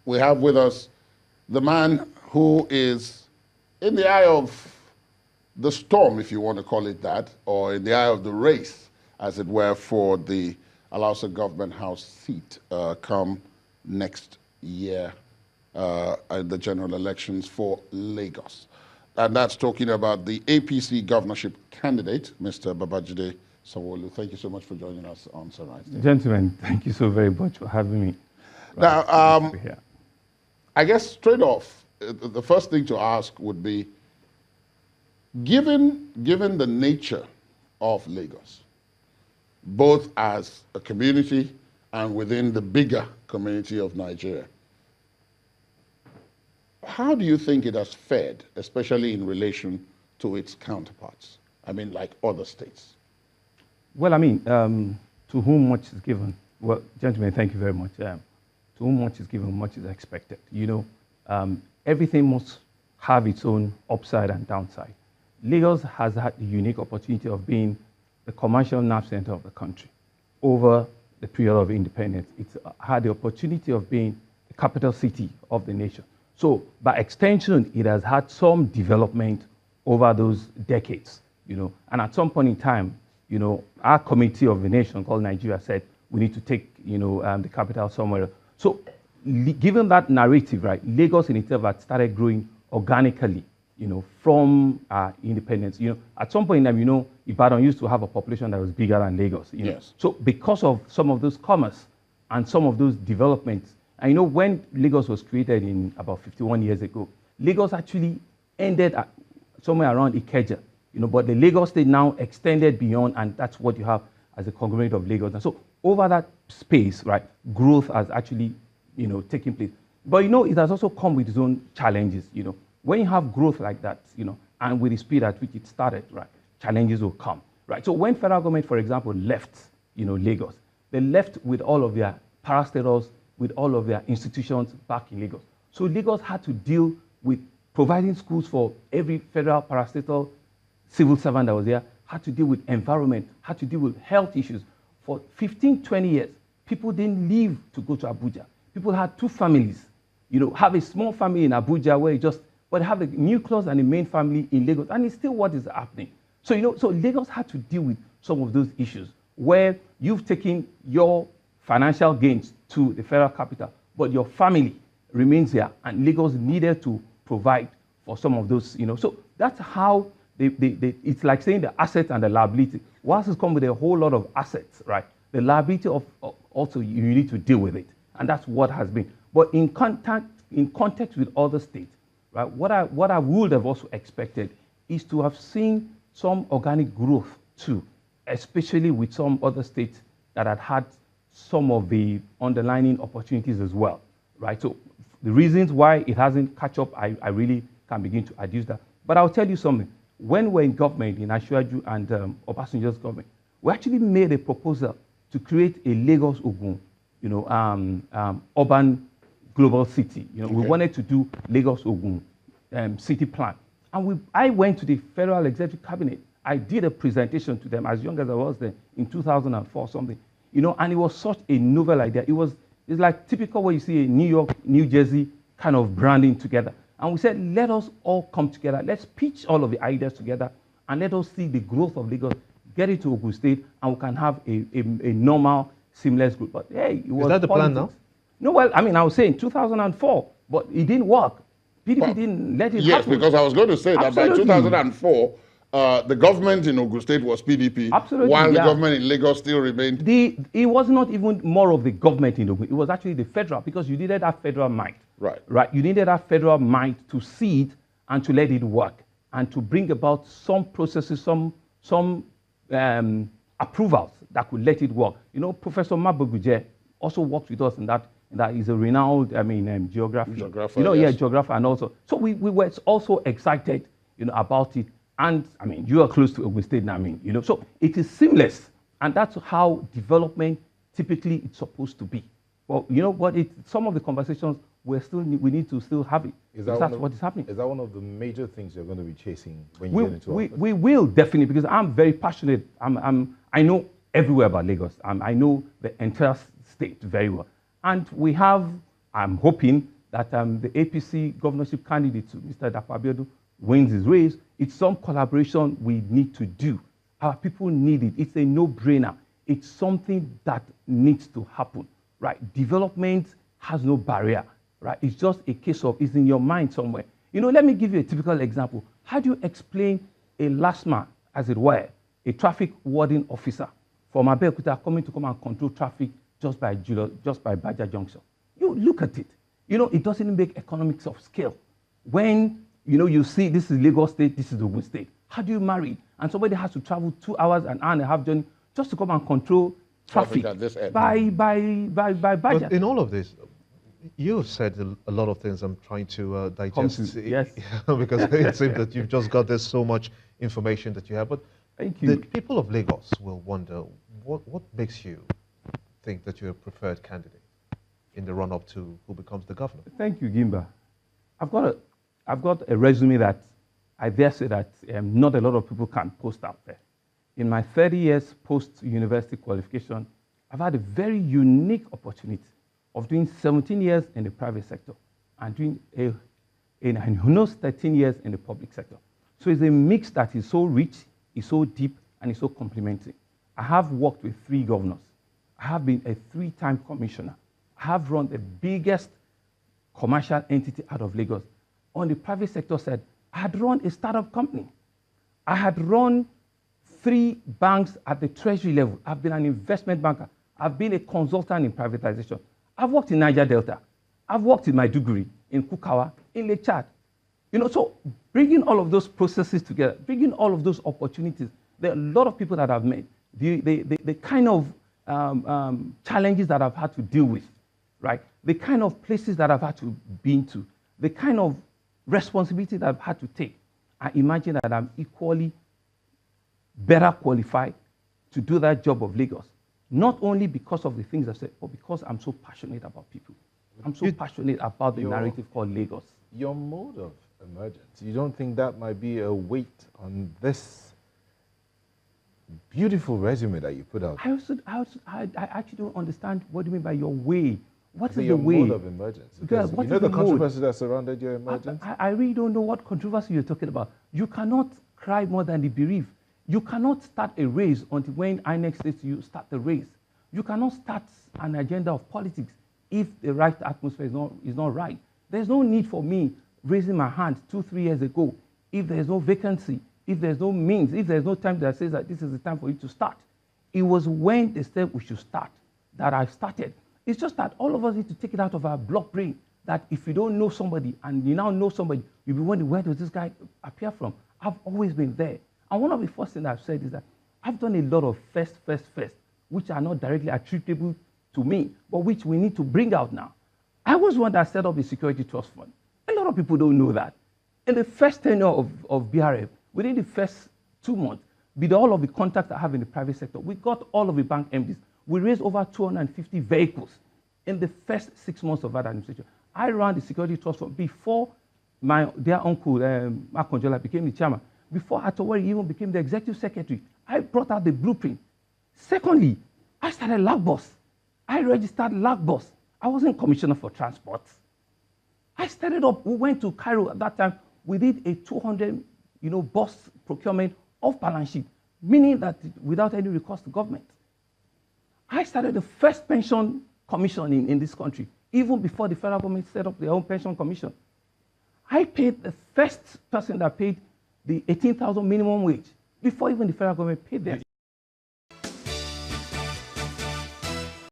we have with us the man who is in the eye of the storm, if you want to call it that, or in the eye of the race, as it were, for the Alausa Government House seat come next year at the general elections for Lagos. And that's talking about the APC governorship candidate, Mr. Babajide Sanwo Olu. Thank you so much for joining us on Sunrise Day. Gentlemen, thank you so very much for having me. Now, I guess straight off, the first thing to ask would be, given the nature of Lagos, both as a community and within the bigger community of Nigeria, how do you think it has fared, especially in relation to its counterparts? I mean, like other states. Well, I mean, to whom much is given. Well, gentlemen, thank you very much. To whom much is given, much is expected. You know, everything must have its own upside and downside. Lagos has had the unique opportunity of being the commercial nerve center of the country over the period of independence. It's had the opportunity of being the capital city of the nation. So by extension, it has had some development over those decades, you know. And at some point in time, you know, our committee of the nation called Nigeria said, we need to take, you know, the capital somewhere. So given that narrative, right, Lagos in itself had started growing organically, you know, from independence. You know, at some point in time, you know, Ibadan used to have a population that was bigger than Lagos. You know? Yes. So because of some of those commerce and some of those developments, and you know, when Lagos was created in about 51 years ago, Lagos actually ended at somewhere around Ikeja, you know, but the Lagos state now extended beyond, and that's what you have as a conglomerate of Lagos. And so over that space, right, growth has actually, you know, taken place. But you know, it has also come with its own challenges, you know. When you have growth like that, you know, and with the speed at which it started, right, challenges will come, right? So when federal government, for example, left, you know, Lagos, they left with all of their parastatals, with all of their institutions back in Lagos. So Lagos had to deal with providing schools for every federal parastatal civil servant that was there, had to deal with environment, had to deal with health issues. For 15, 20 years, people didn't leave to go to Abuja. People had two families, you know, have a small family in Abuja where you just, but have a nucleus and a main family in Lagos, and it's still what is happening. So, you know, so Lagos had to deal with some of those issues where you've taken your financial gains to the federal capital, but your family remains here, and Lagos needed to provide for some of those, you know. So that's how it's like saying the asset and the liability. Once it's come with a whole lot of assets, right, the liability of also you need to deal with it, and that's what has been. But in context with other states, right, what I would have also expected is to have seen some organic growth too, especially with some other states that had had some of the underlying opportunities as well, right? So the reasons why it hasn't catch up, I really can begin to adduce that. But I'll tell you something. When we're in government, in Asiwaju and Obasanjo's government, we actually made a proposal to create a Lagos Ogun, you know, urban global city. You know, we wanted to do Lagos Ogun city plan. And I went to the Federal Executive Cabinet. I did a presentation to them as young as I was then in 2004 something. You know, and it was such a novel idea. It's like typical where you see a New York, New Jersey kind of branding together. And we said, let us all come together. Let's pitch all of the ideas together and let us see the growth of Lagos, get it to Ogun State, and we can have a normal, seamless group. But hey, it was Is that the plan now? No, well, I mean, I was saying 2004, but it didn't work. PDP didn't let it happen. Yes, because I was going to say that by Absolutely. 2004, the government in Ogun State was PDP, Absolutely, while the yeah. government in Lagos still remained. It was not even more of the government in Ogun. It was actually the federal, because you needed that federal might. Right. Right. You needed that federal might to see it and to let it work and to bring about some processes, some approvals that could let it work. You know, Professor Maboguje also worked with us in that. That is a renowned, geographer. You know, yes. Yeah, geographer, and also. So we were also excited, you know, about it. And I mean, you are close to Ogun State now, I mean, you know, so it is seamless. And that's how development typically it's supposed to be. Well, you know what, some of the conversations we need to still have it. That's what is happening. Is that one of the major things you're going to be chasing when you get into office? We will definitely, because I'm very passionate. I know everywhere about Lagos. I know the entire state very well. And we have, I'm hoping, that the APC governorship candidate, Mr. Dapo Abiodun, wins his race. It's some collaboration we need to do. Our people need it. It's a no-brainer. It's something that needs to happen, right? Development has no barrier, right? It's just a case of it's in your mind somewhere. You know, let me give you a typical example. How do you explain a last man, as it were, a traffic warden officer from Abeokuta coming to come and control traffic just by Baja Junction? You look at it. You know, it doesn't make economics of scale. When, you know, you see this is Lagos State, this is Ogun State. How do you marry it? And somebody has to travel 2 hours, an hour and a half journey just to come and control traffic by Baja. But in all of this, you've said a lot of things I'm trying to digest. Yes. Because it seems that you've just got this so much information that you have. But thank you. The people of Lagos will wonder, what makes you think that you're a preferred candidate in the run-up to who becomes the governor? Thank you, Gimba. I've got a resume that I dare say that not a lot of people can post out there. In my 30 years post-university qualification, I've had a very unique opportunity of doing 17 years in the private sector and doing almost 13 years in the public sector. So it's a mix that is so rich, is so deep, and is so complementary. I have worked with 3 governors. I have been a 3-time commissioner. I have run the biggest commercial entity out of Lagos. On the private sector side, I had run a startup company. I had run 3 banks at the treasury level. I've been an investment banker. I've been a consultant in privatization. I've worked in Niger Delta. I've worked in Maiduguri, in Kukawa, in Lake Chad. You know, so bringing all of those processes together, bringing all of those opportunities, there are a lot of people that I've met. The kind of challenges that I've had to deal with, right? The kind of places that I've had to be into, the kind of responsibility that I've had to take. I imagine that I'm equally better qualified to do that job of Lagos. Not only because of the things I said, but because I'm so passionate about people. I'm so passionate about the narrative called Lagos. Your mode of emergence, you don't think that might be a weight on this beautiful resume that you put out? I actually don't understand what you mean by your way. What is your the way? mode of emergence? Because you know the controversy that surrounded your emergence? I really don't know what controversy you're talking about. You cannot cry more than the bereaved. You cannot start a race until when INEC says to you, start the race. You cannot start an agenda of politics if the right atmosphere is not right. There's no need for me raising my hand 2-3 years ago if there's no vacancy, if there's no means, if there's no time that says that this is the time for you to start. It was when they said we should start that I started. It's just that all of us need to take it out of our block brain that if you don't know somebody and you now know somebody, you'll be wondering, where does this guy appear from? I've always been there. And one of the first things I've said is that I've done a lot of first, which are not directly attributable to me, but which we need to bring out now. I was one that set up the Security Trust Fund. A lot of people don't know that. In the first tenure of BRF, within the first 2 months, with all of the contacts I have in the private sector, we got all of the bank MDs. We raised over 250 vehicles in the first 6 months of that administration. I ran the Security Trust Fund before my dear uncle, Mark Conjola, became the chairman. Before Atowari even became the executive secretary, I brought out the blueprint. Secondly, I started Lagbos. I registered Lagbos. I wasn't commissioner for transport. I started up, we went to Cairo at that time. We did a 200, bus procurement off balance sheet, meaning that without any recourse to government. I started the first pension commission in this country, even before the federal government set up their own pension commission. I paid the first person that paid the 18,000 minimum wage before even the federal government paid theirs.